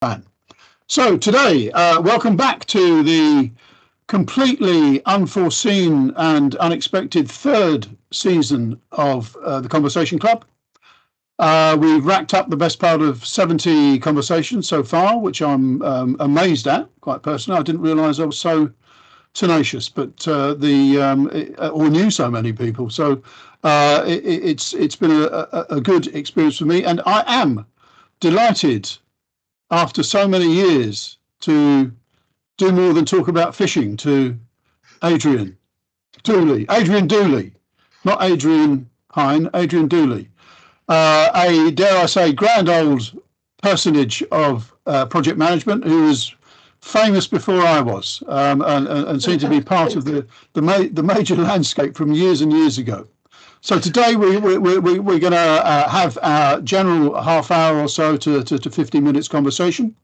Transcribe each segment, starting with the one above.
Fine. So today, welcome back to the completely unforeseen and unexpected third season of the Conversation Club. We've racked up the best part of 70 conversations so far, which I'm amazed at, quite personally. I didn't realise I was so tenacious, but or knew so many people. So it's been a good experience for me, and I am delighted after so many years to do more than talk about fishing to Adrian Dooley, not Adrian Hine, Adrian Dooley, a, dare I say, grand old personage of project management who was famous before I was, and seemed to be part of the major landscape from years and years ago. So today we're going to have our general half hour or so to 50 minutes conversation,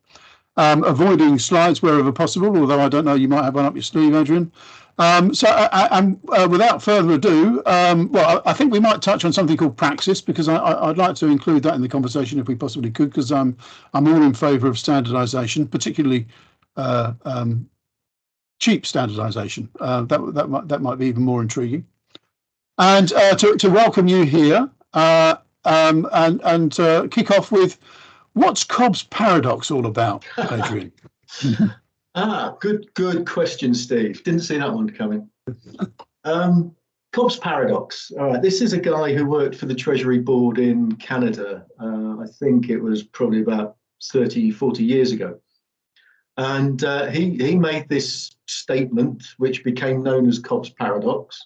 avoiding slides wherever possible, although I don't know, you might have one up your sleeve, Adrian. Without further ado, well, I think we might touch on something called Praxis, because I'd like to include that in the conversation if we possibly could, because I'm all in favour of standardisation, particularly cheap standardisation. That might be even more intriguing. And to welcome you here and kick off with, what's Cobb's paradox all about, Adrian? Good question, Steve. Didn't see that one coming. Cobb's paradox. All right, this is a guy who worked for the Treasury Board in Canada. I think it was probably about 30, 40 years ago. And he made this statement, which became known as Cobb's paradox.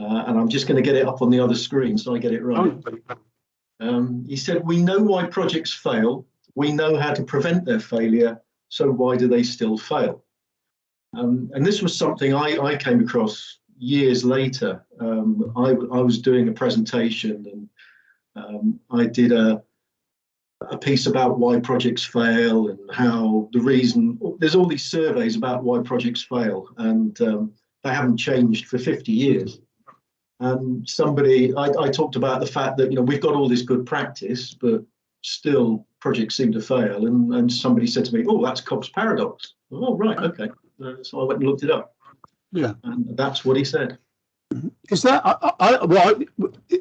And I'm just going to get it up on the other screen so I get it right. He said, "We know why projects fail. We know how to prevent their failure. So why do they still fail?" And this was something I came across years later. I was doing a presentation, and I did a piece about why projects fail and how the reason. There's all these surveys about why projects fail, and they haven't changed for 50 years. And I talked about the fact that, we've got all this good practice, but still projects seem to fail. And somebody said to me, "Oh, that's Cobb's paradox." Oh, right, okay. So I went and looked it up. Yeah, and that's what he said. Is that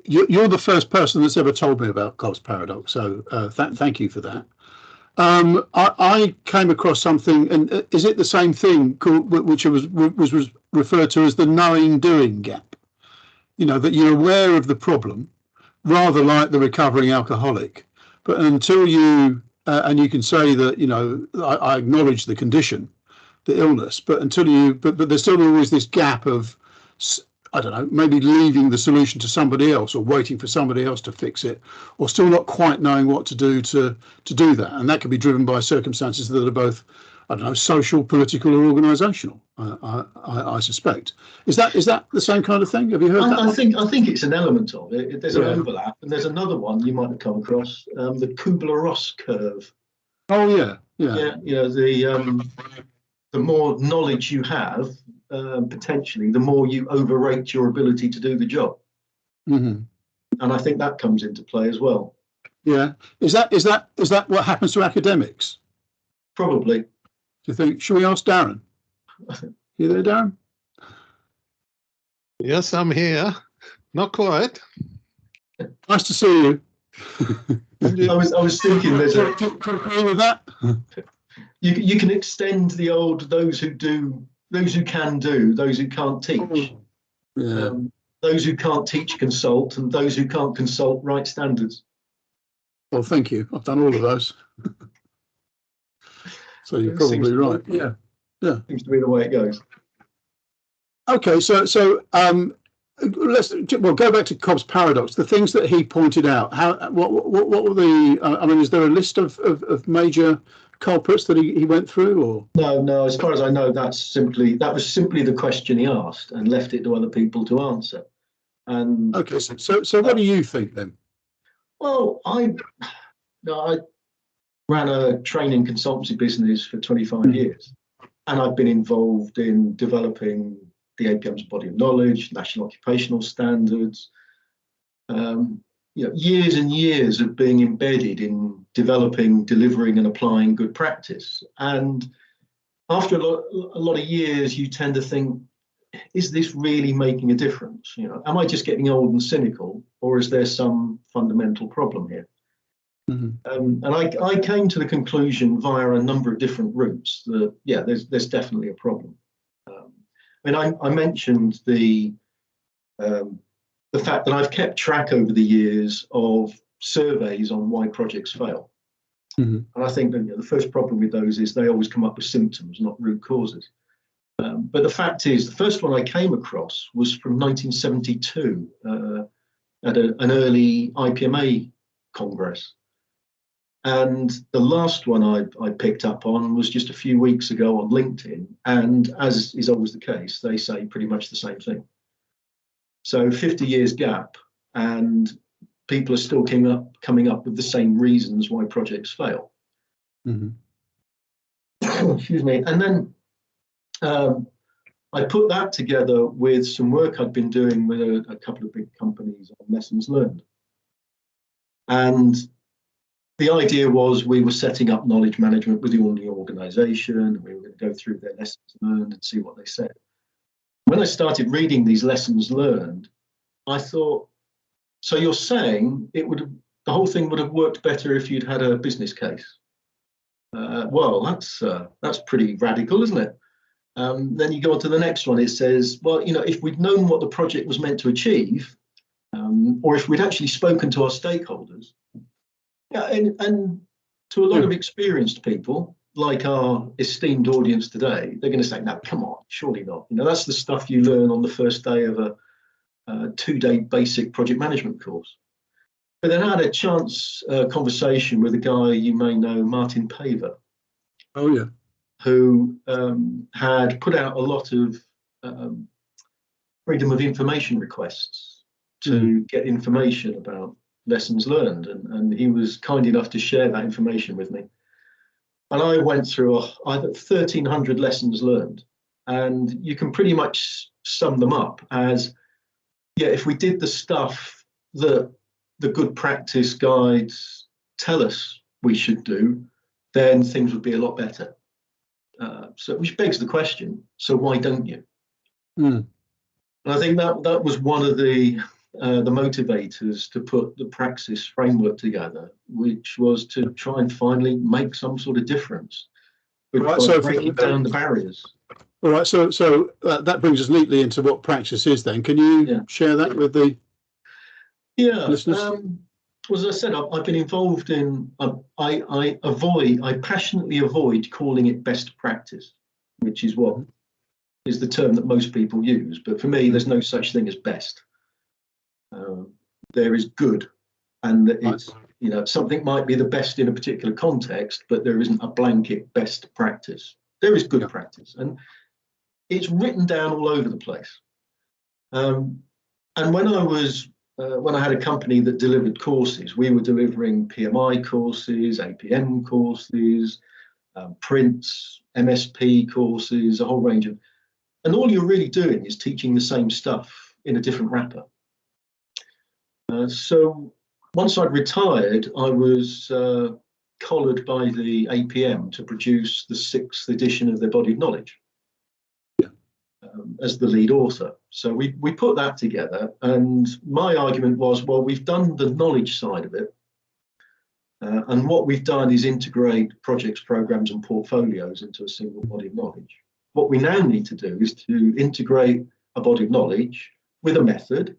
you're the first person that's ever told me about Cobb's paradox, so thank you for that. I came across something, and is it the same thing which was referred to as the knowing-doing gap? That you're aware of the problem, rather like the recovering alcoholic, but until you and you can say that I acknowledge the condition, the illness, but but there's still always this gap of, I don't know, maybe leaving the solution to somebody else, or waiting for somebody else to fix it, or still not quite knowing what to do to do that, and that can be driven by circumstances that are both, I don't know, social, political, or organisational. I suspect. Is that the same kind of thing? Have you heard that? I think it's an element of it. There's an overlap, and there's another one you might have come across, the Kubler-Ross curve. Oh yeah. The more knowledge you have, potentially, the more you overrate your ability to do the job. Mm-hmm. And I think that comes into play as well. Yeah. Is that what happens to academics? Probably. Do you think? Shall we ask Darren? You there, Darren? Yes, I'm here. Not quite. Nice to see you. I was thinking there's a. Agree with that? You can extend the old those who can do, those who can't teach. Yeah. Those who can't teach consult, and those who can't consult write standards. Well, thank you. I've done all of those. So you're probably right. Yeah. Seems to be the way it goes. Okay, so let's go back to Cobb's paradox. The things that he pointed out. What were the? I mean, is there a list of major culprits that he went through, or? No. As far as I know, that was simply the question he asked, and left it to other people to answer. And okay, so what do you think then? Well, I ran a training consultancy business for 25 years, and I've been involved in developing the APM's body of knowledge, national occupational standards. years and years of being embedded in developing, delivering, and applying good practice. And after a lot of years, you tend to think, is this really making a difference? Am I just getting old and cynical, or is there some fundamental problem here? And I came to the conclusion via a number of different routes that, there's definitely a problem. I mentioned the fact that I've kept track over the years of surveys on why projects fail. And I think that the first problem with those is they always come up with symptoms, not root causes. But the fact is, the first one I came across was from 1972 at an early IPMA Congress. And the last one I picked up on was just a few weeks ago on LinkedIn. And as is always the case, they say pretty much the same thing. So 50 years gap, and people are still coming up with the same reasons why projects fail. Excuse me. And then I put that together with some work I'd been doing with a couple of big companies on lessons learned. And the idea was we were setting up knowledge management within the organization, and we were going to go through their lessons learned and see what they said. When I started reading these lessons learned, I thought, so you're saying the whole thing would have worked better if you'd had a business case? Well, that's pretty radical, isn't it? Then you go on to the next one. It says, well, if we'd known what the project was meant to achieve, or if we'd actually spoken to our stakeholders, and to a lot of experienced people, like our esteemed audience today, they're going to say, no, come on, surely not. That's the stuff you learn on the first day of a 2-day basic project management course. But then I had a chance conversation with a guy you may know, Martin Paver. Oh, yeah. Who had put out a lot of freedom of information requests to get information about lessons learned. And he was kind enough to share that information with me. And I went through 1,300 lessons learned. And you can pretty much sum them up as, if we did the stuff that the good practice guides tell us we should do, then things would be a lot better. Which begs the question, so why don't you? And I think that was one of the motivators to put the Praxis framework together, which was to try and finally make some sort of difference, breaking down the barriers. All right, so that brings us neatly into what Praxis is then. Can you share that with the listeners? Well, as I said, I've been involved in, I passionately avoid calling it best practice, which is what is the term that most people use. But for me, there's no such thing as best. There is good, and it's, something might be the best in a particular context, but there isn't a blanket best practice. There is good practice, and it's written down all over the place. And when I had a company that delivered courses, we were delivering PMI courses, APM courses, prints, MSP courses, a whole range of, and all you're really doing is teaching the same stuff in a different wrapper. So once I'd retired, I was collared by the APM to produce the 6th edition of their body of knowledge. As the lead author. So we put that together, and my argument was, well, we've done the knowledge side of it, and what we've done is integrate projects, programs, and portfolios into a single body of knowledge. What we now need to do is to integrate a body of knowledge with a method,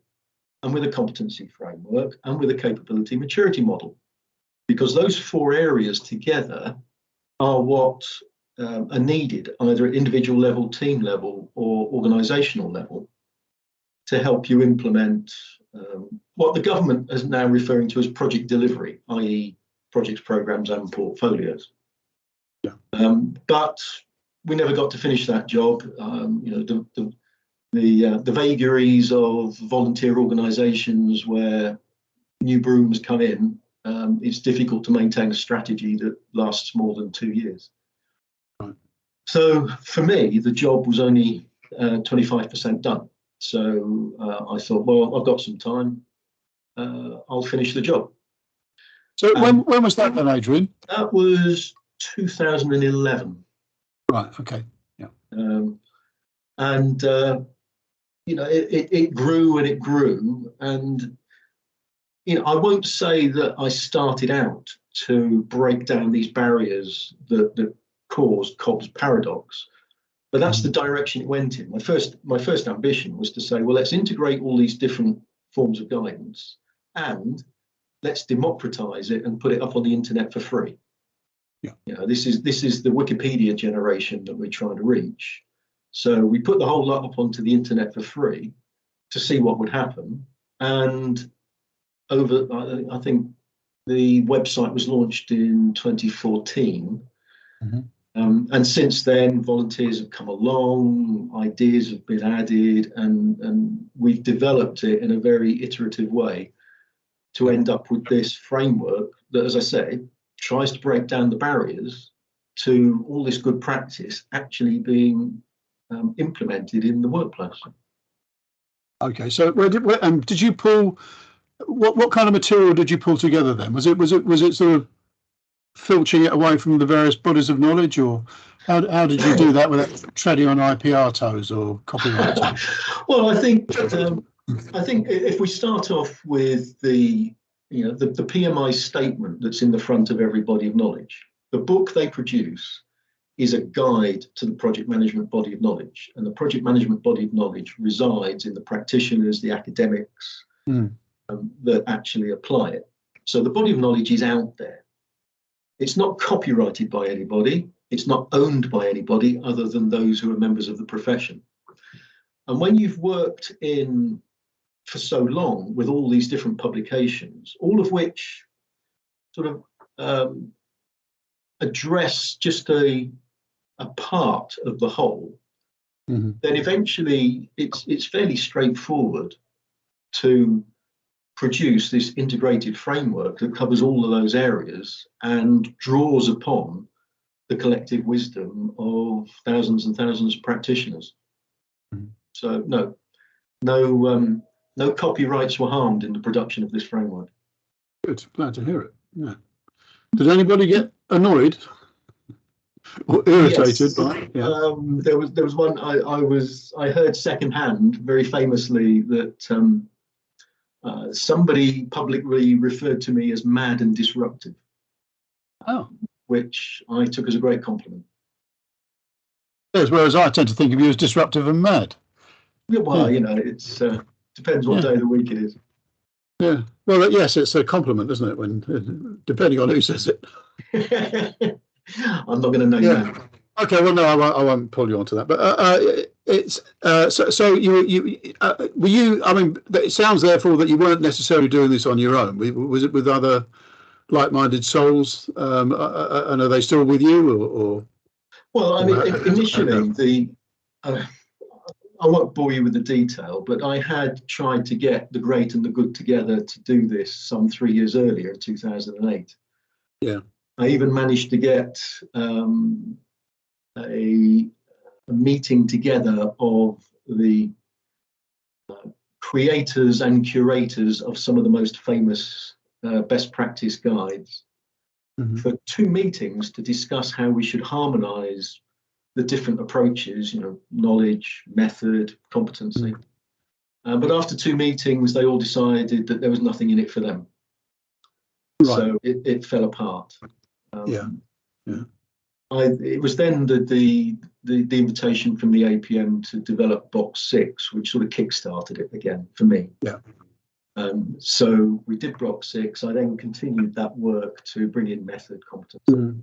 and with a competency framework, and with a capability maturity model, because those 4 areas together are what are needed either at individual level, team level, or organizational level to help you implement what the government is now referring to as project delivery, i.e. projects, programs, and portfolios. But we never got to finish that job. The vagaries of volunteer organizations where new brooms come in, it's difficult to maintain a strategy that lasts more than 2 years. So for me, the job was only 25% done. So I thought, well, I've got some time. I'll finish the job. So when was that then, Adrian? That was 2011. Right. Okay. Yeah. And it grew and it grew, and I won't say that I started out to break down these barriers that caused Cobb's paradox, but that's the direction it went in. My first ambition was to say, well, let's integrate all these different forms of guidance and let's democratize it and put it up on the internet for free. Yeah. This is the Wikipedia generation that we're trying to reach. So we put the whole lot up onto the internet for free to see what would happen. And I think the website was launched in 2014. Mm-hmm. And since then, volunteers have come along, ideas have been added, and we've developed it in a very iterative way to end up with this framework that, as I said, tries to break down the barriers to all this good practice actually being implemented in the workplace. Okay, so did you pull? What kind of material did you pull together then? Was it sort of filtering it away from the various bodies of knowledge, or how did you do that without treading on IPR toes or copyright toes? Well, I think if we start off with the PMI statement that's in the front of every body of knowledge, the book they produce is a guide to the project management body of knowledge, and the project management body of knowledge resides in the practitioners, the academics that actually apply it. So the body of knowledge is out there. It's not copyrighted by anybody. It's not owned by anybody other than those who are members of the profession. And when you've worked for so long with all these different publications, all of which sort of address just a part of the whole, then eventually it's fairly straightforward to produce this integrated framework that covers all of those areas and draws upon the collective wisdom of thousands and thousands of practitioners. So no copyrights were harmed in the production of this framework. Good, glad to hear it. Yeah. Did anybody get annoyed or irritated? Yes. There was one I heard secondhand, very famously, that somebody publicly referred to me as mad and disruptive. Oh. Which I took as a great compliment. Yes, whereas I tend to think of you as disruptive and mad. Yeah, well, it's depends what day of the week it is. Yeah. Well, yes, it's a compliment, isn't it? When depending on who says it. I'm not going to know you now. Okay. Well, no, I won't pull you onto that. But it's so you were you? I mean, it sounds therefore that you weren't necessarily doing this on your own. Was it with other like-minded souls? And are they still with you, or? Well, I mean, initially I won't bore you with the detail, but I had tried to get the great and the good together to do this some 3 years earlier, in 2008. Yeah. I even managed to get a meeting together of the creators and curators of some of the most famous best practice guides for 2 meetings to discuss how we should harmonize the different approaches, knowledge, method, competency. But after 2 meetings, they all decided that there was nothing in it for them. Right. So it fell apart. It was then the invitation from the APM to develop Box 6, which sort of kick-started it again for me. Yeah. So we did Box 6. I then continued that work to bring in method, competency,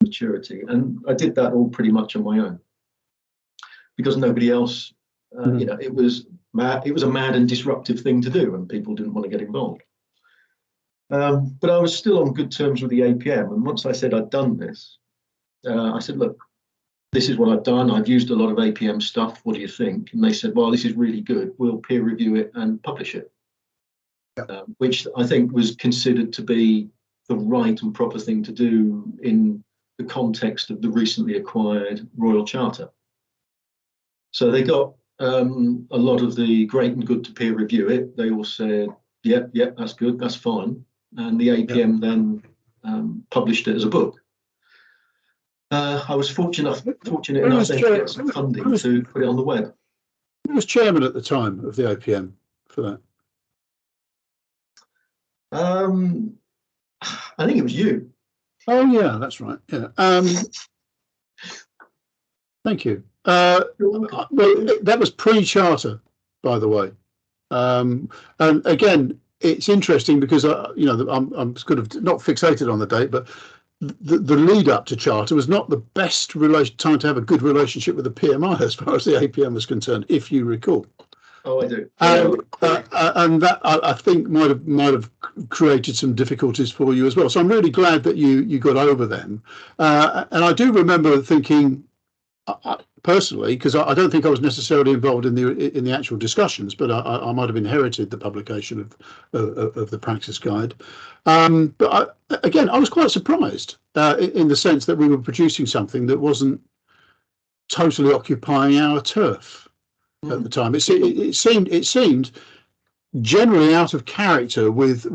maturity, and I did that all pretty much on my own because nobody else. It was a mad and disruptive thing to do, and people didn't want to get involved. But I was still on good terms with the APM, and once I said I'd done this, I said, look, this is what I've done. I've used a lot of APM stuff. What do you think? And they said, well, this is really good. We'll peer review it and publish it, which I think was considered to be the right and proper thing to do in the context of the recently acquired Royal Charter. So they got a lot of the great and good to peer review it. They all said, Yeah, that's good. That's fine. And the APM then published it as a book. I was fortunate enough then to get some funding to put it on the web. Who was chairman at the time of the APM for that? I think it was you. Oh yeah, that's right. Yeah. Thank you. Well, that was pre-charter, by the way. And again, it's interesting because I'm sort of not fixated on the date, but the lead up to charter was not the best time to have a good relationship with the PMI as far as the APM was concerned, if you recall. Oh, I do. And that I think might have created some difficulties for you as well. So I'm really glad that you got over them. And I do remember thinking, personally, because I don't think I was necessarily involved in the actual discussions, but I might have inherited the publication of the Praxis Guide. But again, I was quite surprised in the sense that we were producing something that wasn't totally occupying our turf at the time. It seemed generally out of character with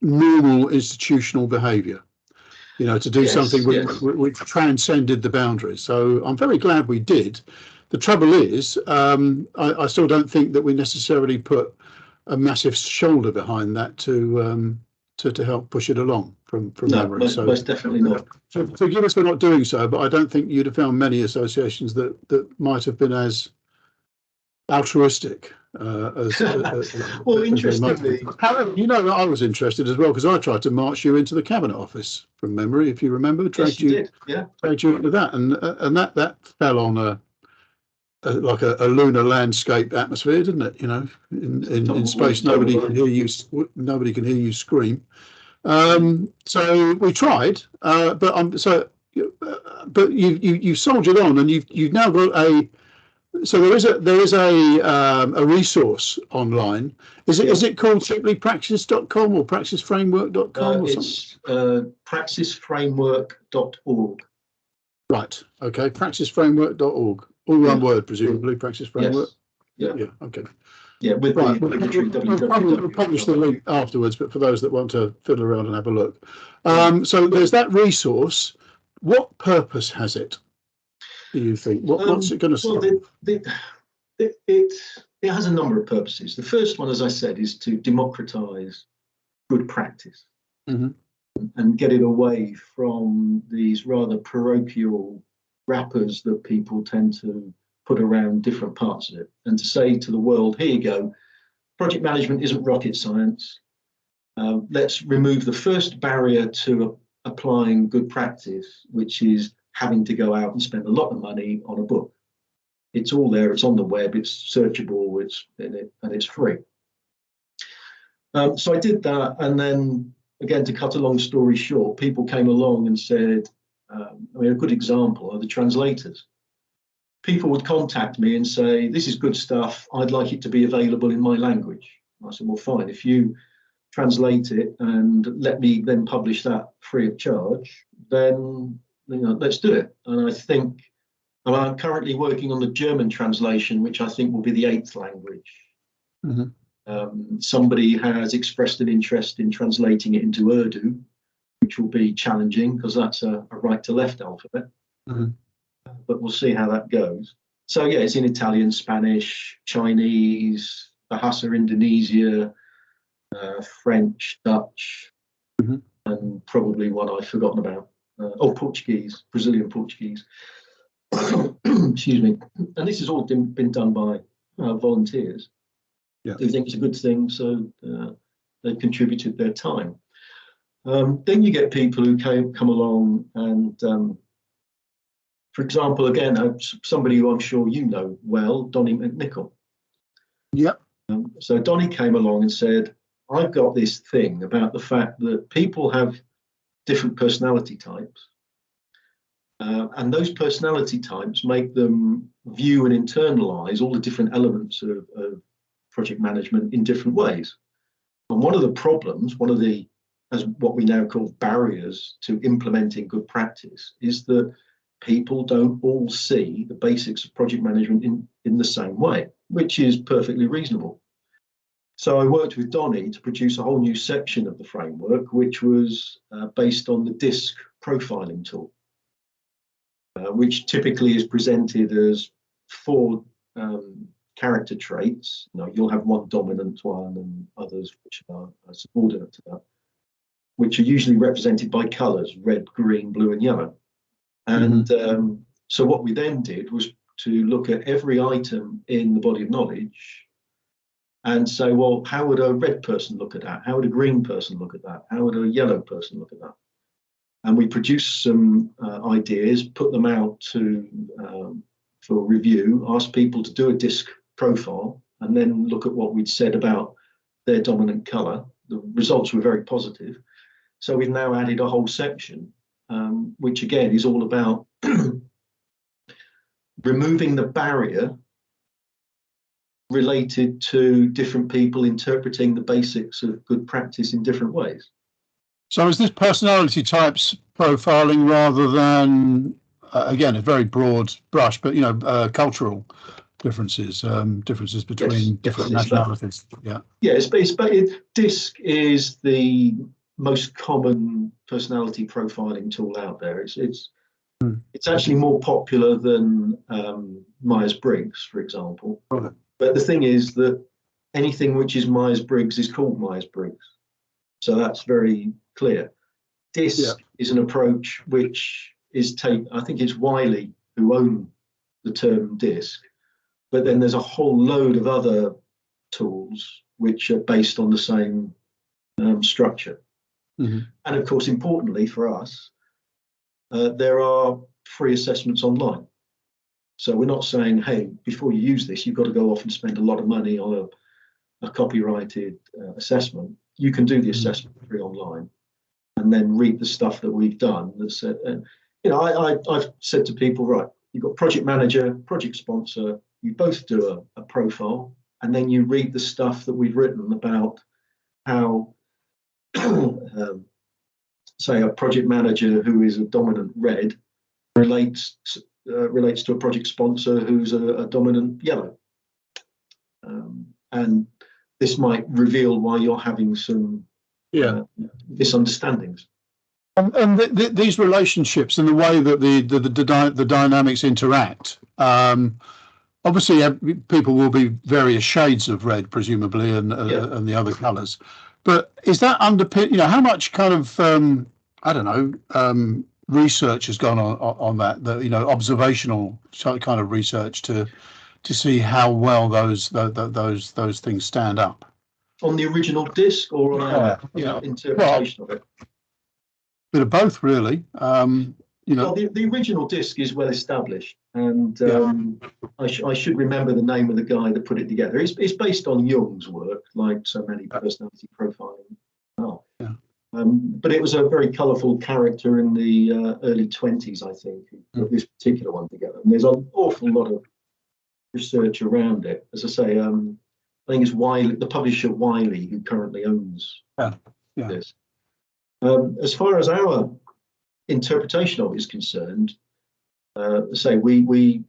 normal institutional behaviour. To do something which transcended the boundaries. So I'm very glad we did. The trouble is, I still don't think that we necessarily put a massive shoulder behind that to help push it along from memory. So most definitely not. Forgive us for not doing so, but I don't think you'd have found many associations that might have been as altruistic well, interestingly, however, I was interested as well because I tried to march you into the cabinet office from memory, if you remember. Yes, you did. Yeah, dragged you into that, and that fell on like a lunar landscape atmosphere, didn't it? In space, nobody can hear you. Nobody can hear you scream. So we tried, but you soldiered on, and you've now got a. So there is a resource online. Is it called simply praxis.com or praxisframework.com or it's praxisframework.org. Right. Okay. Praxisframework.org. All one word, presumably. Praxis Framework. Yes. Yeah. Okay. Yeah. With right. We'll publish the link afterwards, but for those that want to fiddle around and have a look, so there's that resource. What purpose has it? Do you think? What's it going to serve? It has a number of purposes. The first one, as I said, is to democratize good practice and get it away from these rather parochial wrappers that people tend to put around different parts of it, and to say to the world, here you go, project management isn't rocket science. Let's remove the first barrier to applying good practice, which is having to go out and spend a lot of money on a book. It's all there, it's on the web, it's searchable, and it's free. So I did that, and then again, to cut a long story short, people came along and said, a good example are the translators. People would contact me and say, this is good stuff, I'd like it to be available in my language. I said, well, fine, if you translate it and let me then publish that free of charge, then let's do it. And I think I'm currently working on the German translation, which I think will be the 8th language. Somebody has expressed an interest in translating it into Urdu, which will be challenging because that's a right to left alphabet. But we'll see how that goes. So yeah, it's in Italian, Spanish, Chinese, Bahasa Indonesia, French, Dutch, and probably one I've forgotten about. Portuguese, Brazilian Portuguese. Excuse me. And this has all been done by volunteers who think it's a good thing, so they've contributed their time. Then you get people who come along and, for example, again, somebody who I'm sure you know well, Donnie McNichol. Yep. So Donnie came along and said, I've got this thing about the fact that people have different personality types. And those personality types make them view and internalize all the different elements of project management in different ways. And one of the problems, as what we now call barriers to implementing good practice, is that people don't all see the basics of project management in the same way, which is perfectly reasonable. So I worked with Donnie to produce a whole new section of the framework, which was based on the DISC profiling tool, which typically is presented as 4 character traits. You'll have one dominant one and others which are subordinate to that, which are usually represented by colours: red, green, blue, and yellow. And so what we then did was to look at every item in the body of knowledge and say, well, how would a red person look at that? How would a green person look at that? How would a yellow person look at that? And we produced some ideas, put them out for review, asked people to do a DISC profile, and then look at what we'd said about their dominant colour. The results were very positive. So we've now added a whole section, which again is all about removing the barrier related to different people interpreting the basics of good practice in different ways. So is this personality types profiling rather than, again, a very broad brush, but, cultural differences, differences between different nationalities? DISC is the most common personality profiling tool out there. It's actually more popular than Myers-Briggs, for example. Right. But the thing is that anything which is Myers-Briggs is called Myers-Briggs. So that's very clear. DISC is an approach which is I think it's Wiley who own the term DISC, but then there's a whole load of other tools which are based on the same structure. And of course, importantly for us, there are free assessments online. So we're not saying, hey, before you use this, you've got to go off and spend a lot of money on a copyrighted assessment. You can do the assessment free online and then read the stuff that we've done. I've said to people, right, you've got project manager, project sponsor, you both do a profile, and then you read the stuff that we've written about how, say, a project manager who is a dominant red relates to a project sponsor who's a dominant yellow. And this might reveal why you're having some misunderstandings. And these relationships and the way that the dynamics interact, obviously people will be various shades of red, presumably, and the other colours. But is that underpin? How much kind of research has gone on that? Observational kind of research to see how well those things stand up. On the original DISC or on our interpretation of it? Bit of both, really. Well, the original DISC is well established, and I should remember the name of the guy that put it together. It's based on Jung's work, like so many personality profiling. But it was a very colourful character in the early 20s, I think, who put this particular one together. And there's an awful lot of research around it. As I say, I think it's Wiley, the publisher Wiley, who currently owns this. As far as our interpretation of it is concerned, we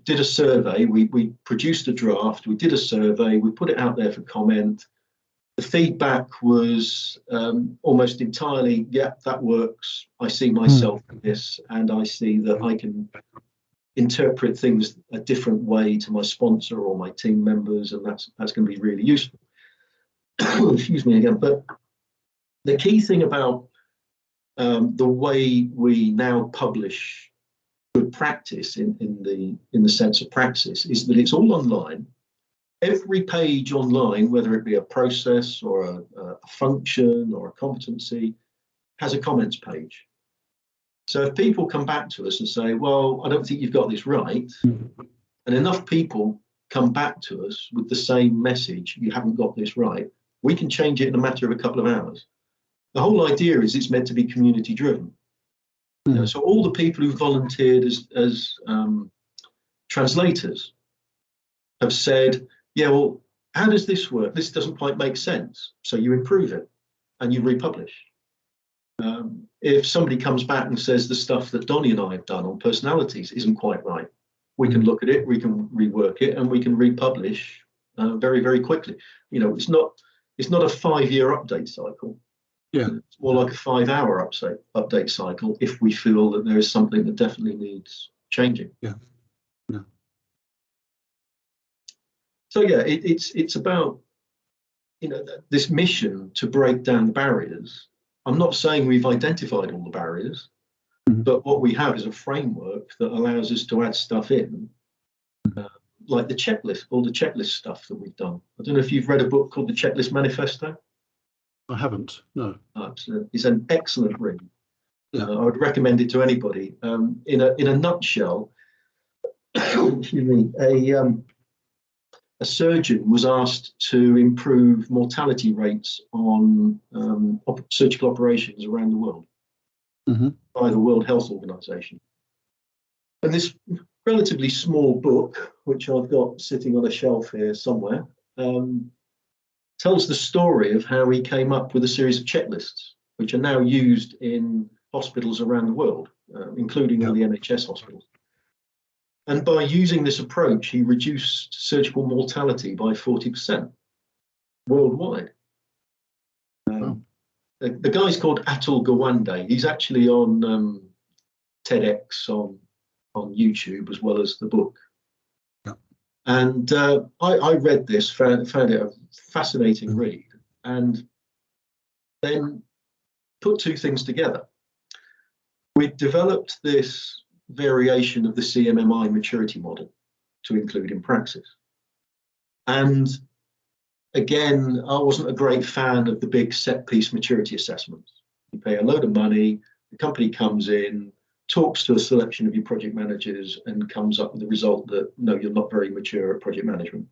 did a survey, we produced a draft, we did a survey, we put it out there for comment. The feedback was almost entirely, that works. I see myself in this, and I see that I can interpret things a different way to my sponsor or my team members, and that's going to be really useful. Excuse me again. But the key thing about the way we now publish good practice in the sense of Praxis is that it's all online. Every page online, whether it be a process or a function or a competency, has a comments page. So if people come back to us and say, well, I don't think you've got this right, and enough people come back to us with the same message, you haven't got this right, we can change it in a matter of a couple of hours. The whole idea is it's meant to be community driven. So all the people who volunteered as translators have said, yeah, well, how does this work? This doesn't quite make sense. So you improve it and you republish. If somebody comes back and says the stuff that Donnie and I have done on personalities isn't quite right, we can look at it, we can rework it, and we can republish very, very quickly. You know, it's not a 5-year update cycle. Yeah. It's more like a 5-hour update cycle if we feel that there is something that definitely needs changing. Yeah. Yeah. So yeah, it's about, you know, this mission to break down the barriers. I'm not saying we've identified all the barriers, but what we have is a framework that allows us to add stuff in, like the checklist, all the checklist stuff that we've done. I don't know if you've read a book called The Checklist Manifesto. I haven't. No. It's an excellent read. Yeah. I would recommend it to anybody. In a nutshell, excuse me, a surgeon was asked to improve mortality rates on surgical operations around the world by the World Health Organization. And this relatively small book, which I've got sitting on a shelf here somewhere, tells the story of how he came up with a series of checklists, which are now used in hospitals around the world, including all the NHS hospitals. And by using this approach, he reduced surgical mortality by 40% worldwide. The guy's called Atul Gawande. He's actually on TEDx on YouTube as well as the book. Yeah. And I read this, found it a fascinating read, and then put two things together. We developed this variation of the CMMI maturity model to include in Praxis. And again, I wasn't a great fan of the big set piece maturity assessments. You pay a load of money, the company comes in, talks to a selection of your project managers and comes up with the result that, no, you're not very mature at project management.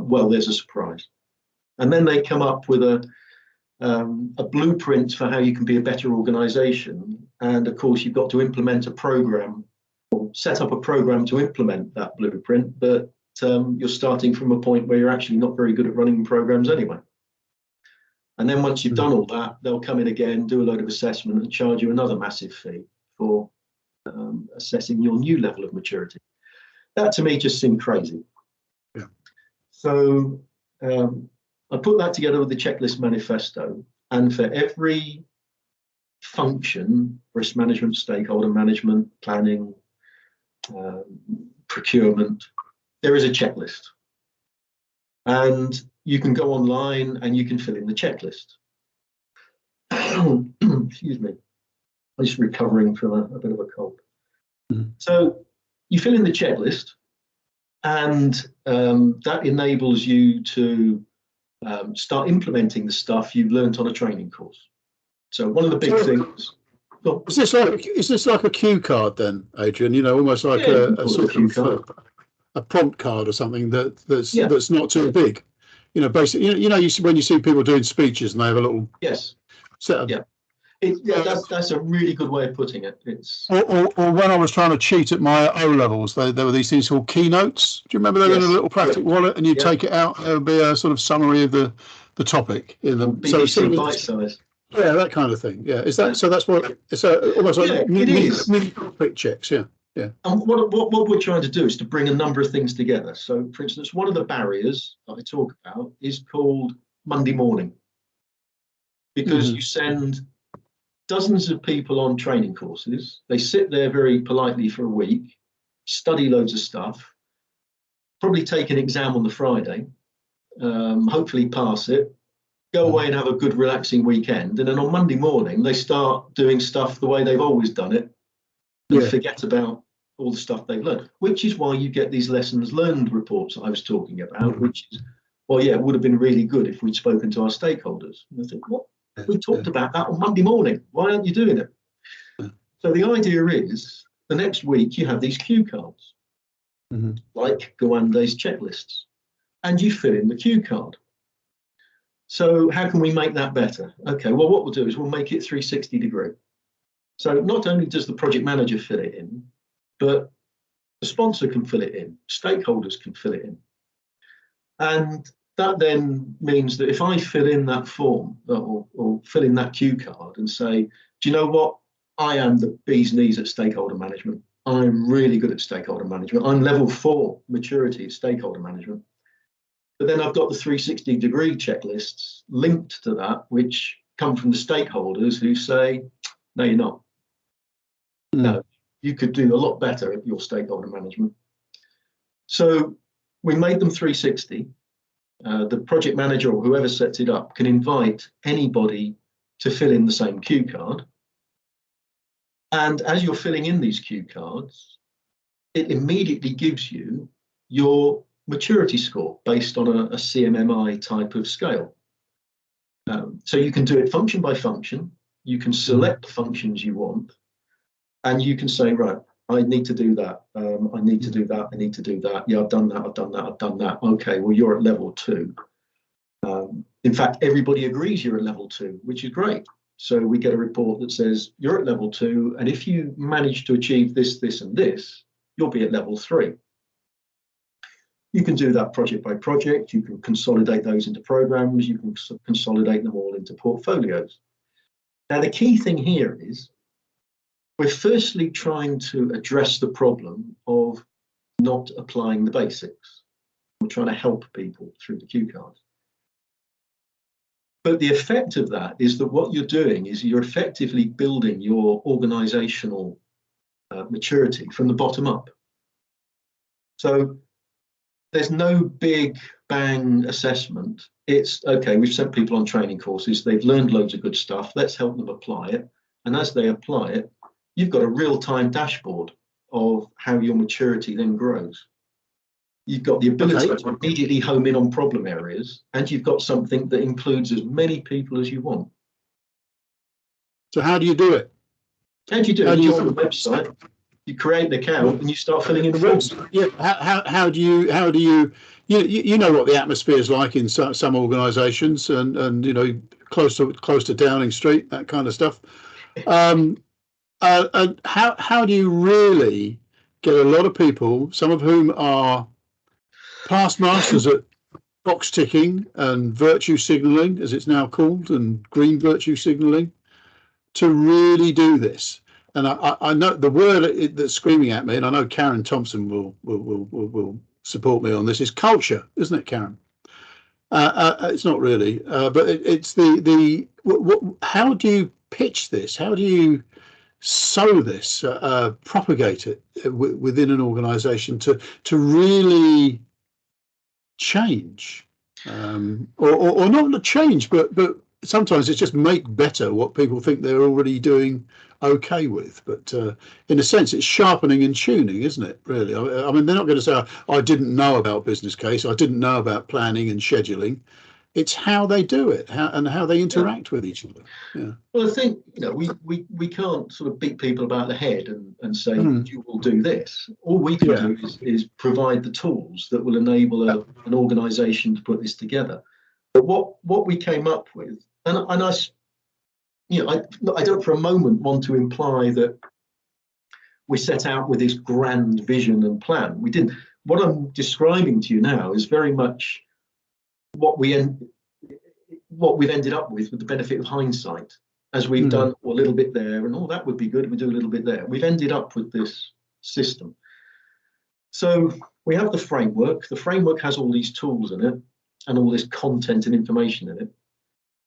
Well, there's a surprise. And then they come up with a blueprint for how you can be a better organization. And of course, you've got to implement a program or set up a program to implement that blueprint. But you're starting from a point where you're actually not very good at running programs anyway. And then once you've done all that, they'll come in again, do a load of assessment and charge you another massive fee for assessing your new level of maturity. That to me just seemed crazy. Yeah. So I put that together with the checklist manifesto, and for every function, risk management, stakeholder management, planning, procurement, there is a checklist. And you can go online and you can fill in the checklist. Excuse me. I'm just recovering from a bit of a cold. So you fill in the checklist, and that enables you to start implementing the stuff you've learned on a training course. So one of the big things. Is this like a cue card then, Adrian? You know, almost like a sort of a prompt card or something that's not too big. You know, basically, you know, when you see people doing speeches and they have a little set of that's a really good way of putting it. It's or when I was trying to cheat at my O levels, there were these things called keynotes. Do you remember they were in a little plastic wallet, and you take it out? There would be a sort of summary of the topic in them. BBC bite size. Yeah, that kind of thing. Yeah, is that so? That's what it's almost like mini topic checks. Yeah. Yeah. And what we're trying to do is to bring a number of things together. So, for instance, one of the barriers that I talk about is called Monday morning, because you send dozens of people on training courses. They sit there very politely for a week, study loads of stuff, probably take an exam on the Friday, hopefully pass it, go away and have a good relaxing weekend. And then on Monday morning, they start doing stuff the way they've always done it and forget about all the stuff they've learned, which is why you get these lessons learned reports that I was talking about, which is, well, yeah, it would have been really good if we'd spoken to our stakeholders. And I think, what? We talked about that on Monday morning. Why aren't you doing it? So the idea is the next week you have these cue cards, like Gawande's checklists, and you fill in the cue card. So how can we make that better? Okay, well, what we'll do is we'll make it 360 degree. So not only does the project manager fill it in, but the sponsor can fill it in, stakeholders can fill it in. And that then means that if I fill in that form or fill in that cue card and say, do you know what? I am the bee's knees at stakeholder management. I'm really good at stakeholder management. I'm level 4 maturity at stakeholder management. But then I've got the 360-degree checklists linked to that, which come from the stakeholders who say, no, you're not. No, you could do a lot better at your stakeholder management. So we made them 360. The project manager or whoever sets it up can invite anybody to fill in the same cue card. And as you're filling in these cue cards, it immediately gives you your maturity score based on a CMMI type of scale. So you can do it function by function. You can select the functions you want, and you can say, right, I need to do that. I need to do that. I need to do that. Yeah, I've done that. I've done that. I've done that. Okay, well, you're at level 2. In fact, everybody agrees you're at level 2, which is great. So we get a report that says you're at level 2, and if you manage to achieve this, this, and this, you'll be at level 3. You can do that project by project. You can consolidate those into programs. You can consolidate them all into portfolios. Now, the key thing here is we're firstly trying to address the problem of not applying the basics. We're trying to help people through the cue cards. But the effect of that is that what you're doing is you're effectively building your organizational maturity from the bottom up. So there's no big bang assessment. It's, okay, we've sent people on training courses. They've learned loads of good stuff. Let's help them apply it. And as they apply it, you've got a real-time dashboard of how your maturity then grows. You've got the ability to immediately home in on problem areas, and you've got something that includes as many people as you want. So how do you do it? How do you do it? You're on the website, you create an account, and you start filling in the forms. Yeah. How do you know what the atmosphere is like in some organisations, and you know, close to Downing Street, that kind of stuff. And how do you really get a lot of people, some of whom are past masters at box ticking and virtue signalling, as it's now called, and green virtue signalling, to really do this? And I know the word that's screaming at me, and I know Karen Thompson will support me on this, is culture, isn't it, Karen? It's not really, but it's how do you pitch this? How do you sow this, propagate it within an organisation to really change, or not change, but sometimes it's just make better what people think they're already doing okay with. But in a sense, it's sharpening and tuning, isn't it, really? I mean, they're not going to say, I didn't know about business case, I didn't know about planning and scheduling. It's how they do it, how they interact with each other. Yeah. Well, I think, you know, we can't sort of beat people about the head and say, you will do this. All we can do is provide the tools that will enable an organisation to put this together. But what we came up with, and I, you know, I don't for a moment want to imply that we set out with this grand vision and plan. We didn't. What I'm describing to you now is very much what we've ended up with the benefit of hindsight, as we've done a little bit there, and that would be good, we do a little bit there. We've ended up with this system. So we have the framework. The framework has all these tools in it and all this content and information in it.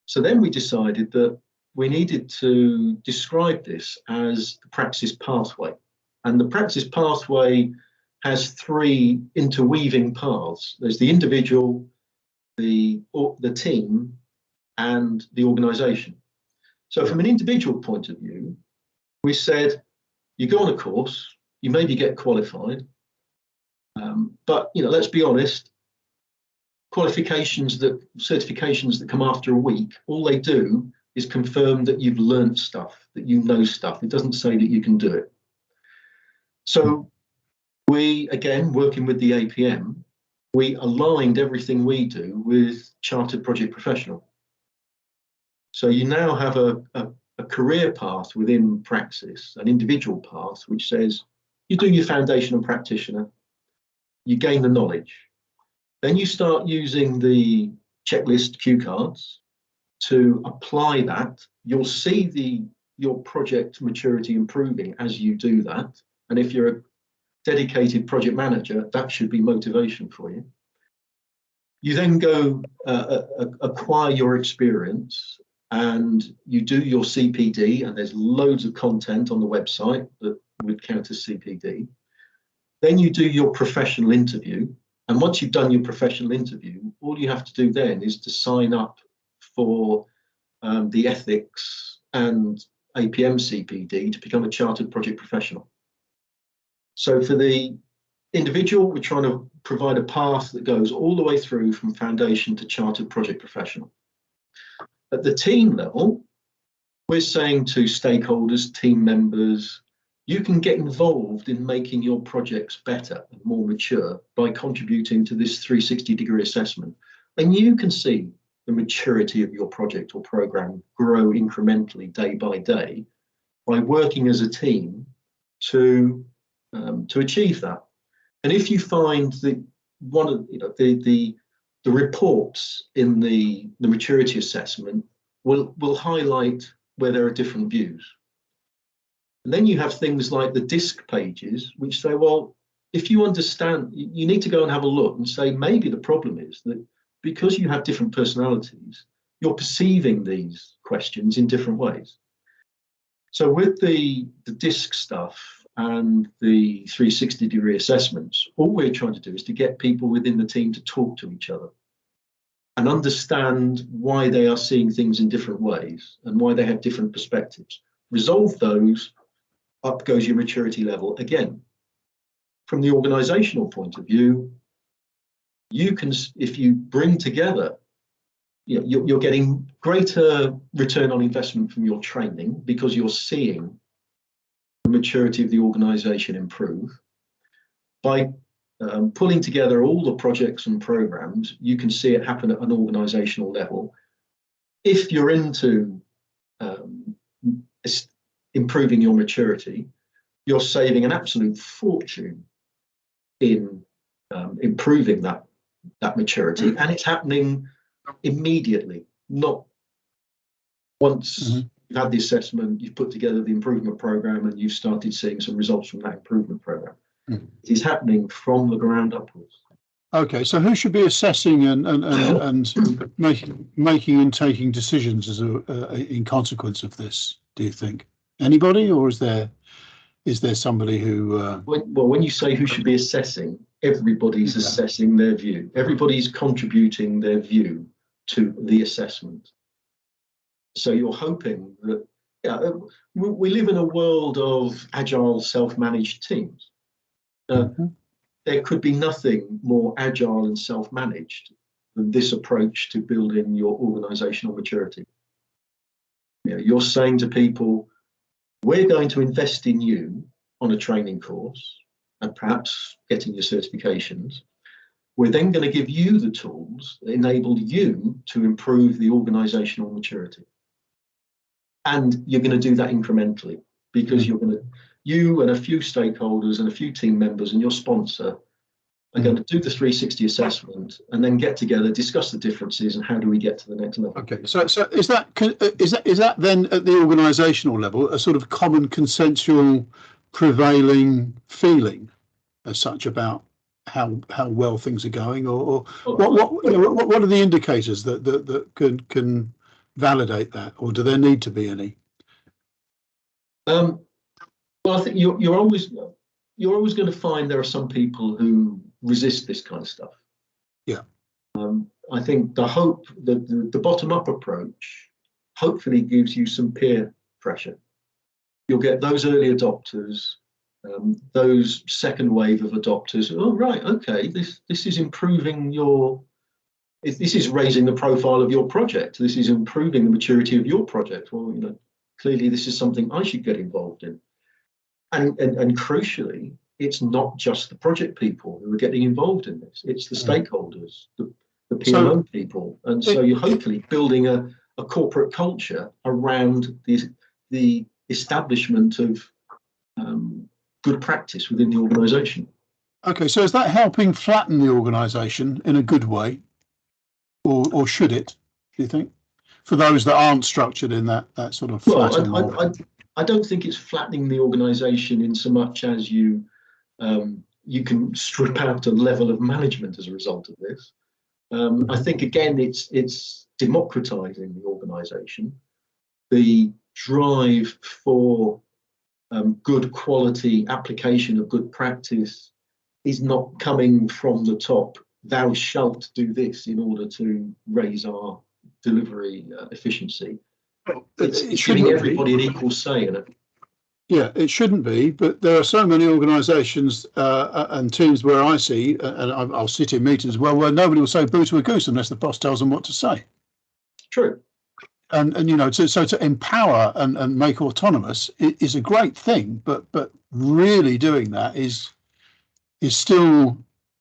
So then we decided that we needed to describe this as the Praxis pathway. And the Praxis pathway has 3 interweaving paths. There's the individual, the team, and the organisation. So from an individual point of view, we said, you go on a course, you maybe get qualified, but you know, let's be honest, certifications that come after a week, all they do is confirm that you've learned stuff, that you know stuff. It doesn't say that you can do it. So we, again, working with the APM, we aligned everything we do with Chartered Project Professional. So you now have a career path within Praxis, an individual path, which says you do your foundation and practitioner, you gain the knowledge. Then you start using the checklist cue cards to apply that. You'll see your project maturity improving as you do that. And if you're a dedicated project manager, that should be motivation for you. You then go acquire your experience, and you do your CPD, and there's loads of content on the website that would count as CPD. Then you do your professional interview, and once you've done your professional interview, all you have to do then is to sign up for the ethics and APM CPD to become a chartered project professional. So for the individual, we're trying to provide a path that goes all the way through from foundation to chartered project professional. At the team level, we're saying to stakeholders, team members, you can get involved in making your projects better and more mature by contributing to this 360-degree assessment. And you can see the maturity of your project or program grow incrementally day by day by working as a team to achieve that. And if you find that one of the reports in the maturity assessment will highlight where there are different views. And then you have things like the disc pages, which say, well, if you understand, you need to go and have a look and say, maybe the problem is that because you have different personalities, you're perceiving these questions in different ways. So with the disc stuff and the 360-degree assessments, all we're trying to do is to get people within the team to talk to each other and understand why they are seeing things in different ways and why they have different perspectives. Resolve those, up goes your maturity level again. From the organizational point of view, you can, if you bring together, you're getting greater return on investment from your training because you're seeing the maturity of the organization improve. By pulling together all the projects and programs, you can see it happen at an organizational level. If you're into improving your maturity, you're saving an absolute fortune in improving that maturity, and it's happening immediately, not once you've had the assessment, you've put together the improvement program, and you've started seeing some results from that improvement program. It is happening from the ground upwards. Okay, so who should be assessing and making and taking decisions as in consequence of this? Do you think anybody, or is there somebody who? When you say who should be assessing, everybody's assessing their view. Everybody's contributing their view to the assessment. So you're hoping that we live in a world of agile, self-managed teams. There could be nothing more agile and self-managed than this approach to building your organizational maturity. You're saying to people, we're going to invest in you on a training course and perhaps getting your certifications. We're then going to give you the tools that enable you to improve the organizational maturity. And you're going to do that incrementally because you and a few stakeholders and a few team members and your sponsor are going to do the 360 assessment and then get together, discuss the differences and how do we get to the next level. Okay, so is that then at the organisational level a sort of common consensual prevailing feeling as such about how well things are going, or what are the indicators that can validate that, or do there need to be any? Well, I think you're always going to find there are some people who resist this kind of stuff. Yeah. I think the bottom-up approach hopefully gives you some peer pressure. You'll get those early adopters, those second wave of adopters. Oh, right, okay, this is improving this is raising the profile of your project. This is improving the maturity of your project. Well, clearly this is something I should get involved in. And crucially, it's not just the project people who are getting involved in this. It's the stakeholders, the PMO people. And so you're hopefully building a corporate culture around the establishment of good practice within the organisation. Okay, so is that helping flatten the organisation in a good way? Or should it, do you think, for those that aren't structured in that sort of flatter model? I don't think it's flattening the organisation in so much as you can strip out a level of management as a result of this. I think again, it's democratizing the organisation. The drive for good quality application of good practice is not coming from the top. Thou shalt do this in order to raise our delivery efficiency. It's giving everybody an equal say in it. Yeah, it shouldn't be, but there are so many organisations and teams where I see, and I'll sit in meetings as well, where nobody will say boo to a goose unless the boss tells them what to say. True. And you know, so to empower and make autonomous is a great thing, but really doing that is still